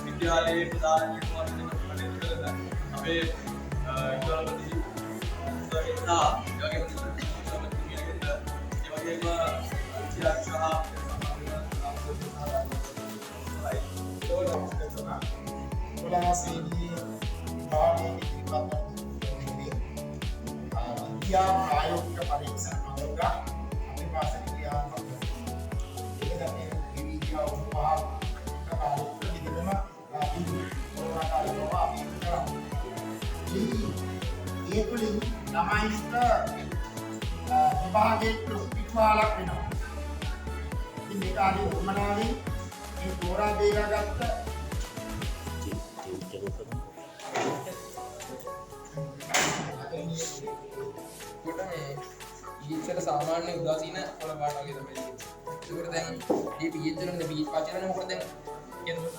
විද්‍යාලයේ ප්‍රධාන නිර්මාණ අපේ ඉතාලපති සහිතා යගේ प्रायोगिक परीक्षा होगा अपने पास නමයිස්ට විභාගයේ පිටුවාලක් වෙනවා. ඉතින් මේක ආදී උමනාවෙන් මේ තෝරා බේරාගත්ත ඉස්සර සාමාන්‍ය උදාසීන වල පාට වගේ තමයි තියෙන්නේ. ඒකට දැන් මේ PH වලින් PH පාචරන මොකද දැන් කියන්නේ?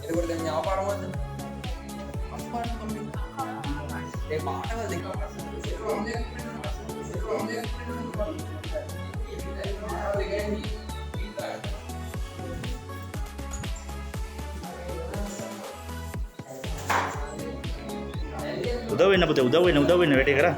එතකොට දැන් ඥාපාරමද? අස්පාරම කම්පියුටර්. ඒ පාටවල දෙකක් උදව් වෙන්න පුතේ උදව් වෙන්න වැඩේ කරා.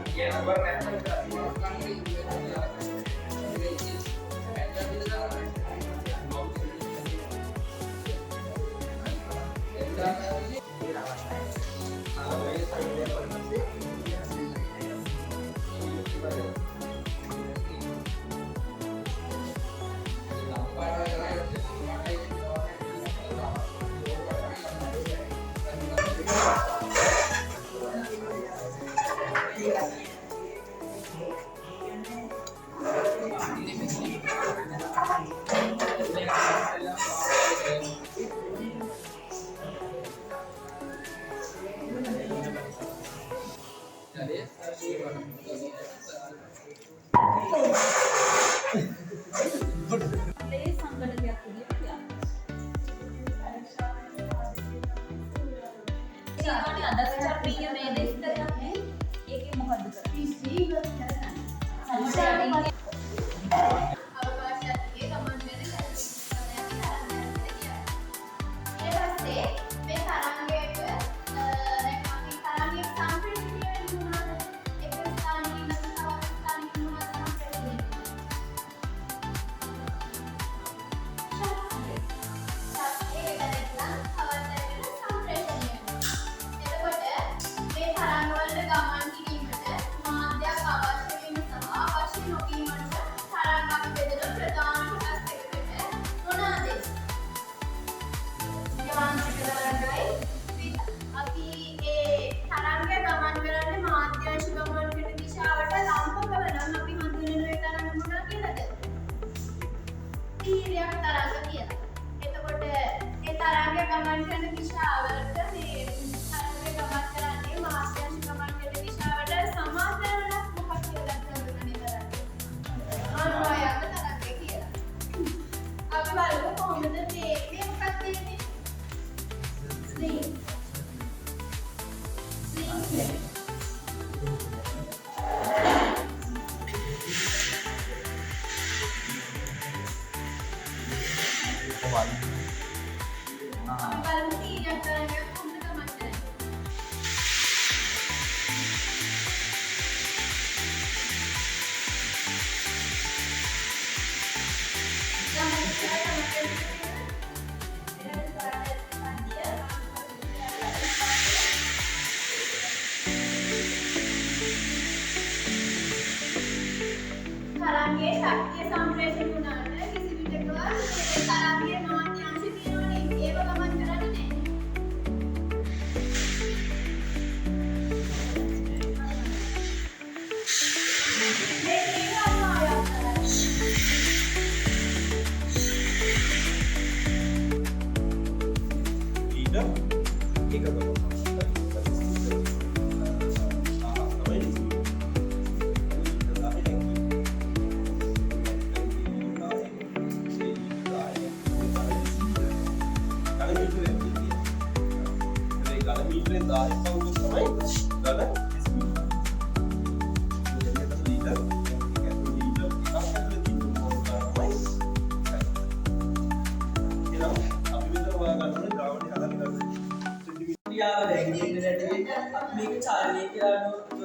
ක්‍රියාව දැක්වෙන්නේ නැති වෙන්න අපි මේක චලනය කියලා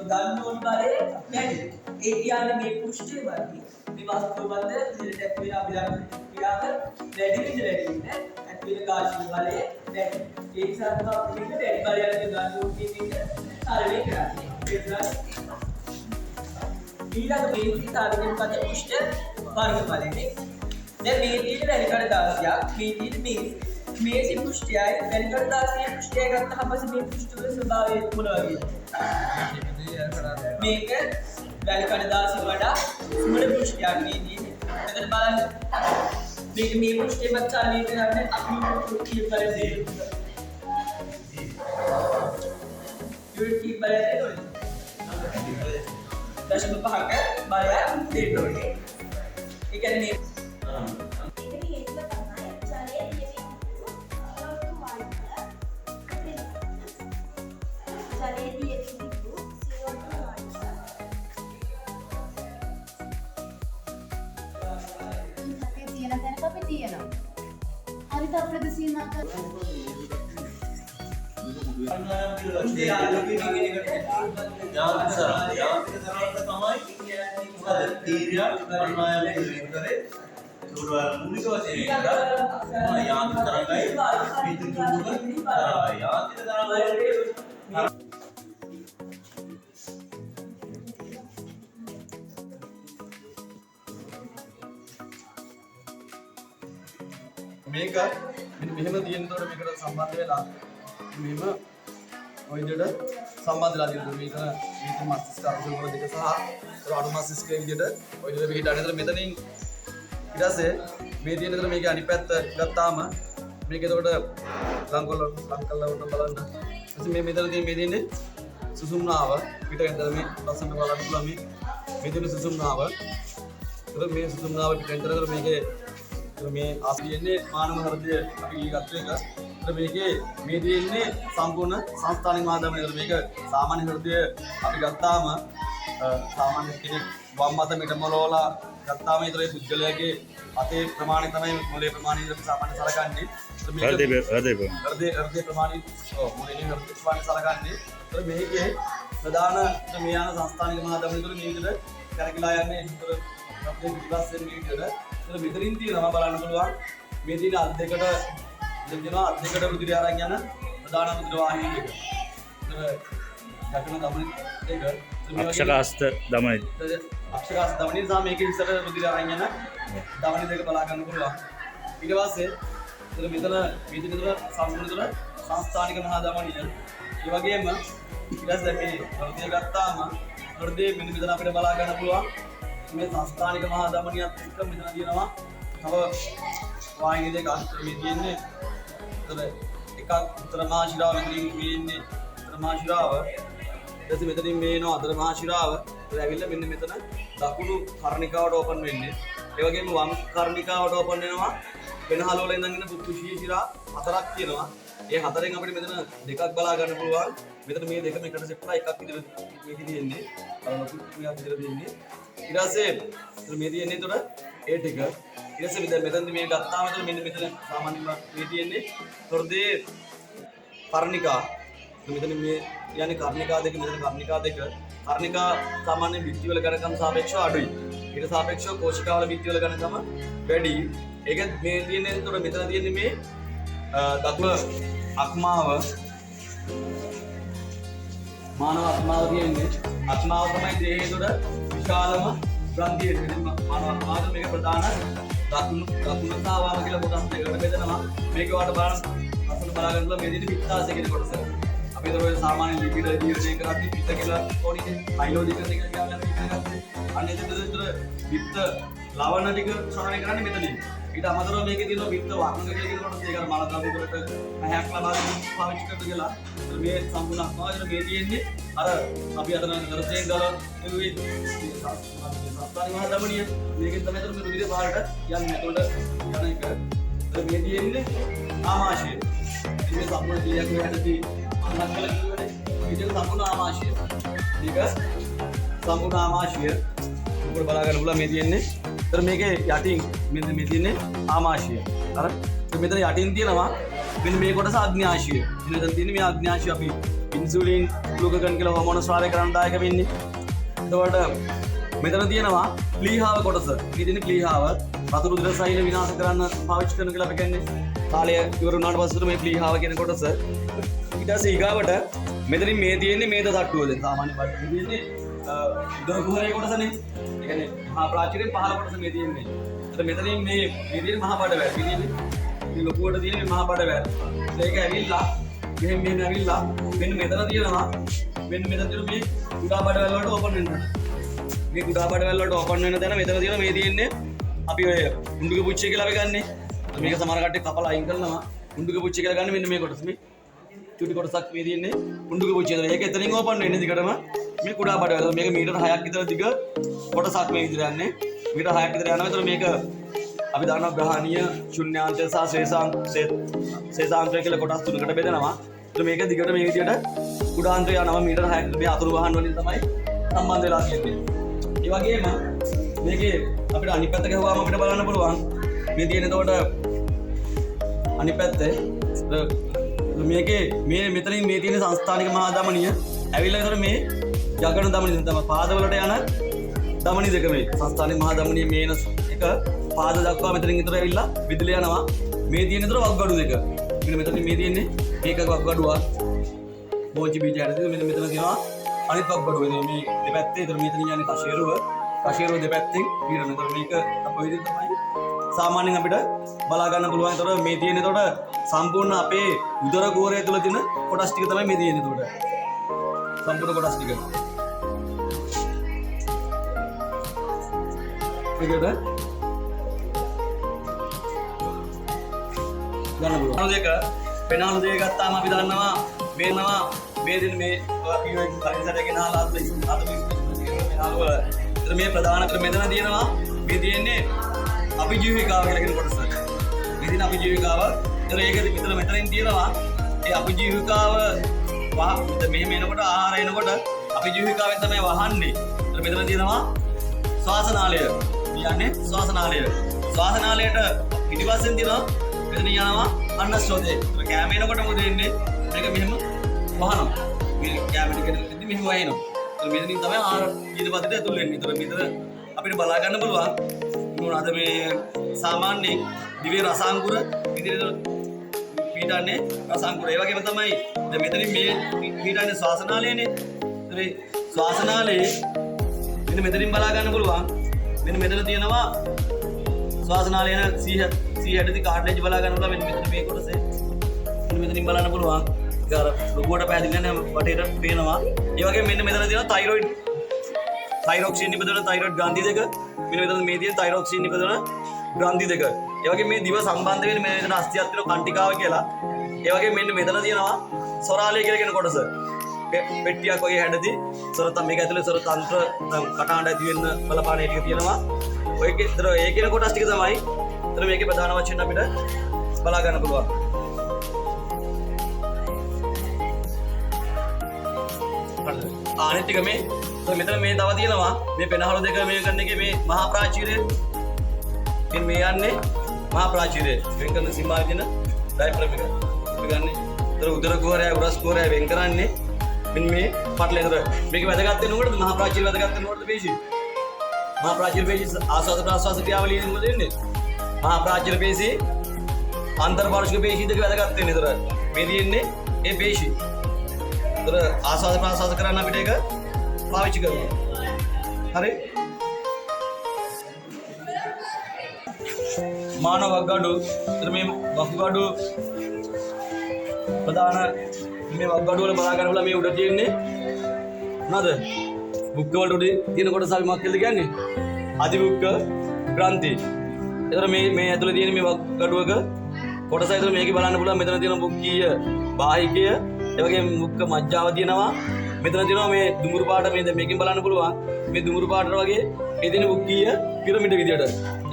ගන්න ඕන බලය වැඩි. ඒ කියන්නේ මේ පෘෂ්ඨය වගේ මේ වස්තුව මත ඉදිරියට ඇතුළේ අභිලක්ෂණ ක්‍රියාව වැඩි වෙන්න ඇතුළේ කාර්යශීල බලය වැඩි. ඒ නිසා තමයි අපි මේක වැඩි බලයක් ගන්න ඕන කියන එක චලනය කරන්නේ. ඊළඟ මේ තාරකෙන් පද පෘෂ්ඨ වර්ග බලන්නේ. දැන් මේ තියෙන වැඩි කඩදාසියක් මේ තියෙන මේසි පෘෂ්ඨයයි වැඩි කඩදාසියේ පෘෂ්ඨය ගත්තාම පස්සේ මේ පෘෂ්ඨවල ස්වභාවය මොන වගේද? මේක වැඩි කඩදාසිය වඩා සුමන පෘෂ්ඨයක් මේ තියෙන්නේ. එතන බලන්න මේක මේ පෘෂ්ඨය මත චලනය කරන්නේ අපි කී බලද? කී බලද? දශම 5ක බලය දෙන්න ඕනේ. ඒ කියන්නේ හරිත අපිට සීනා කරලා මේක මෙහෙම තියෙනකොට මේකට සම්බන්ධ වෙලා මෙහෙම ඔය විදිහට සම්බන්ධ වෙලා තියෙනවා. මේක මස්තිෂ්ක අංශවල දෙක සහ අණු මස්තිෂ්කයේ විදිහට ඔය විදිහට පිටින් අනතර මෙතනින් ඊට පස්සේ මේ තියෙන විතර මේක අනිත් පැත්ත ගත්තාම මේක එතකොට ලං කළා වුණ බලන්න. ඊට මේ මෙතන තියෙන්නේ සුසුම්නාව පිටෙන් දැන් මේ ලස්සන බලන්න පුළුවන් මේ තියෙන සුසුම්නාව. ඒක මේ සුසුම්නාව පිටෙන් දැන් මේකේ මේ ආසියන්නේ මානව හෘදය අපි ගත්ත එක. ඒත් මේකේ මේ තියෙන්නේ සම්පූර්ණ සංස්ථානික මාධ්‍යමය. ඒත් මේක සාමාන්‍ය හෘදය අපි ගත්තාම සාමාන්‍ය කෙනෙක් වම් අත මෙටමලෝලා ගත්තාම ඒතර ඒ පුද්ගලයාගේ අතේ ප්‍රමාණය තමයි මොලේ ප්‍රමාණය අපි සාමාන්‍ය සලකන්නේ. හෘදය ප්‍රමාණය මොලේ හෘදය ප්‍රමාණය සලකන්නේ. ඒත් මේකේ ප්‍රධාන මේ යන සංස්ථානික මාධ්‍යමය තුළ මේ විදිහට කරකිලා යන්නේ ඒතර අපේ පිටිපස්සෙන් මේ විදිහට මෙතනින් තියෙනවා බලන්න පුළුවන් මේ තියෙන අත් දෙකට රුධිරය අරන් යන ප්‍රධාන රුධිර වාහිනී දෙක. දකුණ දමන දෙක. අක්ෂකාස්ත දමනයි. අක්ෂකාස්ත දමනයි සහ මේකේ ඉස්සර රුධිරය අරන් යන දමනි දෙක බලා ගන්න පුළුවන්. ඊට පස්සේ මෙතන සම්පූර්ණ තුළ සංස්ථානික මහා දමනිය. ඒ වගේම ඊට පස්සේ මේ හෘදය ගත්තාම හෘදයේ මෙන්න මෙතන අපිට බලා ගන්න පුළුවන් මේ සංස්ථානික මහා දමනියත් එක්ක මෙතන තියෙනවා තව වාහිනී දෙකක් මේ තියෙන්නේ. ඒතර එකක් උත්තර මහා ශිරාව මෙතනින් මේ ඉන්නේ උත්තර මහා ශිරාව. ඊට මෙතනින් මේ එනවා අතර මහා ශිරාව. ඒක ඇවිල්ලා මෙන්න මෙතන දකුණු කර්ණිකාවට ඕපන් වෙන්නේ. ඒ වගේම වම් කර්ණිකාවට ඕපන් වෙනවා. වෙනහල වල ඉඳන් ඉන්න පුත්තුෂී ශිරා හතරක් තියෙනවා. ඒ හතරෙන් අපිට මෙතන දෙකක් බලා ගන්න පුළුවන්. මෙතන මේ දෙකම එකට සෙට් කරලා එකක් විතර මේක තියෙන්නේ. ලොකු ක්‍රියාවක් විතර තියෙන්නේ. ඊට පස්සේ මේ තියෙන්නේ උතර ඒ ටික. ඊට පස්සේ මෙතනදී මේ ගත්තාම මෙන්න මෙතන සාමාන්‍යයෙන් මේ තියෙන්නේ හෘදයේ කර්ණිකා. මෙතන මේ යන්නේ කර්ණිකා දෙක මෙතන කර්ණිකා දෙක. කර්ණිකා සාමාන්‍ය බිත්ති වල ගණකම් සාපේක්ෂව අඩුයි. ඊට සාපේක්ෂව කෝෂිකාවල බිත්ති වල ගණකම වැඩි. ඒක මේ තියෙන්නේ උතර මෙතන තියෙන්නේ මේ දකුණ අක්මාව මානව අක්මාව කියන්නේ අක්මාව තමයි දේහයේ තුළ විශාලම ග්‍රන්ථිය. මානව අක්මාව මේක ප්‍රධාන දකුණු තාවාම කියලා කොටස් දෙකකට බෙදෙනවා. මේක වාට බලන්න අසල බලා ගන්න මේ විදිහට පිත්තාශය කියන කොටස. අපි ඒතර ඔය සාමාන්‍ය ලිපිඩ ජීවනය කරද්දී පිත්ත කියලා ඕනිනේ හයිලෝජිකල් එක කියලා ගන්න. අන්න ඒකට පිත්ත ලවණ ටික ශ්‍රවණය කරන්නේ මෙතනින්. ඊට අමතරව මේකේ තියෙන පිත්ත වර්ණක කියන කොටස ඒක මල ද්‍රව්‍ය වලට පැහැයක් ලබා දෙන්න පාවිච්චි කරලා කියලා. මේ සම්පූර්ණ අක්මාවල මේ තියෙන්නේ අර අපි අතන නරසයෙන් දාලා එළුවේ සංස්ථානික මහා දමනිය. මේකෙන් තමයි මේ රුධිරය පාරට යන්නේ. ඒකට යන එක මේ තියෙන්නේ ආමාශය. මේ සම්පූර්ණ ක්‍රියාවක් හැටදී නක්කල කිව්වනේ විදියට සම්පූර්ණ ආමාශය. මේක සම්පූර්ණ ආමාශය. උඩ බලා ගන්න පුළුවන් මේ තියෙන්නේ. ඒතර මේකේ යටින් මෙන්න මේ තියෙන්නේ ආමාශය. අර මෙතන යටින් තියෙනවා මෙන්න මේ කොටස අග්න්‍යාශය. මෙතන තියෙන්නේ මේ අග්න්‍යාශය අපි ඉන්සුලින් ග්ලූකගන් කියලා හෝමෝන ස්රාවය කරන්න දායක වෙන්නේ. එතකොට මෙතන තියෙනවා ප්ලීහාව කොටස. මේ තියෙන ප්ලීහාව වතුර උදර සෛල විනාශ කරන්න පාවිච්චි කරන කියලා අපි කියන්නේ. කාලය ඉවර වුණාට පස්සේ මේ ප්ලීහාව කියන කොටස ඊට පස්සේ ඊගාවට මෙතනින් මේ තියෙන්නේ මේද තට්ටුව දැන් සාමාන්‍ය බඩ තියෙන්නේ උදර කුහරයේ කොටසනේ. ඒ කියන්නේ මහා ප්‍රාචීරයෙන් පහළ කොටස මේ තියෙන්නේ. ඒත් මෙතනින් මේ තියෙන්නේ මහා බඩවැල්. මේ ලොකුවට තියෙන්නේ මහා බඩවැල්. ඒක ඇවිල්ලා මෙහෙම ඇවිල්ලා මෙන්න මෙතන තියෙනවා. මෙන්න මෙතන තියෙන මේ කුඩා බඩවැල් වලට ඕපන් වෙනවා. මේ කුඩා බඩවැල් වලට ඕපන් වෙන තැන මෙතන තියෙන මේ තියෙන්නේ අපි ඔය උණ්ඩුක පුච්චය කියලා අපි ගන්නෙ. මේක සමහර කට්ටිය කපලා අයින් කරනවා. උණ්ඩුක පුච්චය කියලා ගන්න මෙන්න මේ කොටස. මේ චුටි කොටසක් මේ තියෙන්නේ උණ්ඩුක පුච්චය. ඒක එතනින් ඕපන් වෙන්නේ දිගටම මේ කුඩා බඩවැල්. මේක මීටර 6ක් විතර දිග කොටසක් මේ විදිහට යන්නේ. මීටර 6ක් විතර යනවා. ඒතර මේක අපි දන්නවා ග්‍රහණීය ශුන්‍යාන්තය සහ ශේෂාන්තය කියලා කොටස් තුනකට බෙදෙනවා. ඒතර මේක දිගට මේ විදිහට කුඩාන්තය යනවා මීටර 6ක් මේ අතුරු වහන් වලින් තමයි සම්බන්ධ වෙලා තියෙන්නේ. ඒ වගේම මේකේ අපිට අනිත් පැත්ත ගහුවාම අපිට බලන්න පුළුවන් මේ තියෙන එතකොට අනිත් පැත්තේ මේකේ මේ මෙතනින් මේ තියෙන සංස්ථානික මහා ධමනිය ඇවිල්ලා එතකොට මේ ජගන ධමනිය තමයි පාදවලට යන ධමනිය දෙක මේ සංස්ථානික මහා ධමනිය මේන එක පාද දක්වා මෙතනින් විතර ඇවිල්ලා විදල යනවා. මේ තියෙන එතකොට වක්ගඩු දෙක. මෙතන මේ තියෙන්නේ මේක වක්ගඩුවක්. බෝචි බීජ හැදෙන්නේ මෙතන තියෙනවා අනිත් වක්ගඩුව. මේ දෙපැත්තේ එතන මෙතන යන්නේ කෂේරුව දෙපැත්තෙන් පීරන. ඒතර මේක අපේ විදිහට තමයි සාමාන්‍යයෙන් අපිට බලා ගන්න පුළුවන්. ඒතර මේ තියෙන එතකොට සම්පූර්ණ අපේ උදර ගෝරය තුළ තියෙන කොටස් ටික තමයි මේ තියෙන්නේ. එතකොට සම්පූර්ණ කොටස් ටික. ඒකට ගන්න පුළුවන්. දෙක පෙනාලු දෙක ගත්තාම අපි දන්නවා මේනවා මේ දින මේ අපි ඔය කලින්සට ගෙනහලා අද පෙනාලු මේ ප්‍රධාන කර මෙතන තියෙනවා මේ තියෙන්නේ අපිජීවිකාව කියලා කියන කොටස. මේ තියෙන අපිජීවිකාව. ඒතර ඒක විතර මෙතනින් තියෙනවා ඒ අපිජීවිකාව මෙහෙම එනකොට ආහාර එනකොට අපිජීවිකාවෙන් තමයි වහන්නේ. ඒතර මෙතන තියෙනවා ශ්වාසනාලය. කියන්නේ ශ්වාසනාලය. ශ්වාසනාලයට පිටිපස්සෙන් තියෙනවා මෙතන යනවා අන්නස්රෝතේ. ඒතර කැම එනකොට මොකද වෙන්නේ? මේක මෙහෙම වහනවා. මේ කැම ටික මෙහෙම වහිනවා. මෙතනින් තමයි ආහාර ජීවිතපතට ඇතුල් වෙන්නේ. ඒතර මෙතන අපිට බලා ගන්න පුළුවන් මොනවාද මේ සාමාන්‍ය දිවේ රසාංකුර විදිහට පීඩන්නේ රසාංකුර. ඒ වගේම තමයි දැන් මෙතනින් මේ පීඩන්නේ ශ්වාසනාලයනේ. ඒතර ශ්වාසනාලයේ මෙතනින් බලා ගන්න පුළුවන්. මෙතන තියෙනවා ශ්වාසනාලය යන C60 කාට්ලේජ් බලා ගන්න පුළුවන්. මෙතන මේ කොටසේ මෙතනින් බලන්න පුළුවන්. ඒක අර ලොකුවට පැහැදිලි නැහැ වටේට පේනවා. ඒ වගේම මෙන්න මෙතන තියෙනවා තයිරොක්සින් නිපදවන තයිරොයිඩ් ග්‍රන්ථි දෙක. මෙන්න මෙතන මේ තියෙන තයිරොක්සින් නිපදවන ග්‍රන්ථි දෙක. ඒ වගේම මේ දිව සම්බන්ධ වෙන්නේ මෙතන අස්තියක් තියෙන කන්ටිකාව කියලා. ඒ වගේම මෙන්න මෙතන තියෙනවා සොරාලය කියලා කියන කොටස. පෙට්ටියක් වගේ හැඩදී සොරතම් මේක ඇතුලේ සොර තන්ත්‍ර කටහඬ ඇති වෙන්න බලපාන ටික තියෙනවා. ඔය ඒතර ඒ කියන කොටස් ටික තමයි ඒතර මේකේ ප්‍රධාන වශයෙන් අපිට බලා ගන්න පුළුවන්. අනිත් ටික මේ මෙතන මේ තව තියෙනවා මේ පෙනහළු දෙක මේ කරන එකේ මේ මහා ප්‍රාචීරය. ඉතින් මේ යන්නේ මහා ප්‍රාචීරය වෙන් කරන සීමාව කියන ඩයෆ්‍රෑම් එක. අපි ගන්නේ ඒතර උදර කුහරය උරස් කුහරය වෙන් කරන්නේ මෙන්න මේ පටලේ. ඒතර මේක වැදගත් වෙනකොට මහා ප්‍රාචීරය වැදගත් වෙනකොට පේශි. මහා ප්‍රාචීර පේශි ආස්වාද ප්‍රාස්වාද ක්‍රියාවලියෙන් මොකද වෙන්නේ? මහා ප්‍රාචීර පේශි අන්තර්පාර්ශ්වික පේශි දෙක වැදගත් වෙන්නේ. ඒතර මේ තියෙන්නේ ඒ පේශි. ඒතර ආස්වාද ප්‍රාස්වාද කරන්න අපිට ඒක පාවිච්චි කරනවා. හරි. මානව වක්ගඩු. ඒතර මේ වක්ගඩු ප්‍රධාන මේ වක්ගඩු වල බලා ගන්න මේ උඩ තියෙන්නේ මොනවද? බුක්ක වලට උඩ තියෙන කොටස අපි මොකක්ද කියන්නේ? අධිබුක්ක ග්‍රන්ථි. ඒතර මේ ඇතුලේ තියෙන මේ වක්ගඩුවක කොටස ඇතුලේ මේකේ බලන්න පුළුවන්. මෙතන තියෙන බුක්කීය බාහිකය, ඒ වගේම මුක්ක මජ්ජාව තියෙනවා. මෙතන තියෙනවා මේ දුමුරු පාට මේ මේකෙන් බලන්න පුළුවන්. මේ දුමුරු පාටට වගේ මේ තියෙන බුක්කීය පිරමිඩ විදියට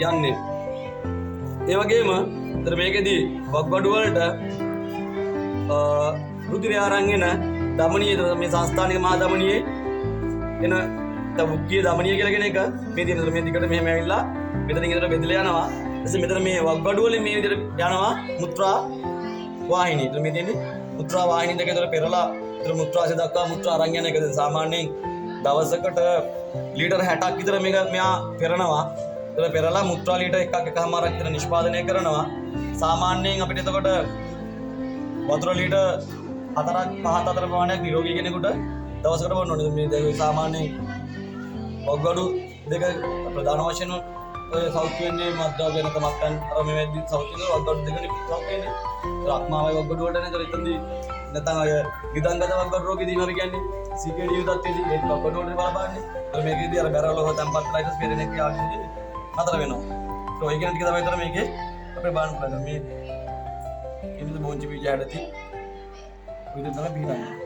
යන්නේ. ඒ වගේම ඒතර මේකෙදී වක්ගඩු වලට රුධිරය අරන් එන ධමනියේ මේ සංස්ථානික මහා ධමනියේ එන තවුක්කිය ධමනිය කියලා කෙන එක මේ දිනතර මේ දිකට මෙහෙම ඇවිල්ලා මෙතනින් ඉදට බෙදලා යනවා. ඊට මෙතන මේ වක්ගඩුව වලින් මේ විදිහට යනවා මුත්‍රා වාහිනිය. ඊට මේ තියෙන්නේ මුත්‍රා වාහිනිය දෙක ඉදට පෙරලා ඊට මුත්‍රාශය දක්වා මුත්‍රා අරන් යන එක. සාමාන්‍යයෙන් දවසකට ලීටර් 60ක් විතර මේක මෙයා පෙරනවා. ඊට පෙරලා මුත්‍රා ලීටර් එකමාරක් විතර නිෂ්පාදනය කරනවා. සාමාන්‍යයෙන් අපිට එතකොට වතුර ලීටර් 4ක් 5ක් අතර ප්‍රමාණයක් නිරෝගී කෙනෙකුට දවසකට බොන්න ඕනේ. මේ දැන් සාමාන්‍යයෙන් වක්ගඩු දෙක ප්‍රධාන වශයෙන් සෞඛ්‍ය වෙන්නේ මද්ද්‍රව්‍ය වෙනක මත්තන් අර මේ වෙද්දි සෞඛ්‍ය වෙන වක්ගඩු දෙකනේ සෞඛ්‍ය වෙන්නේ. රක්මාවයි වක්ගඩු වලට නේද එතනදී නැත්නම් අය විදංගත වක්ගඩු රෝගී අපි කියන්නේ CKD උදත්තේදී ඒ වක්ගඩු වලට බලපාන්නේ. ඒත් මේකේදී අර බැරවල හො තම්පත්ලයිටස් පෙරෙන එක ආන්නේ නතර වෙනවා. ඒ කියන ටික තමයි විතර මේකේ අපේ බලන්න පුළුවන්. මේ ඉන්නේ බෝංචි බීජ හැඩති විදිහට තමයි පිළිගන්නේ.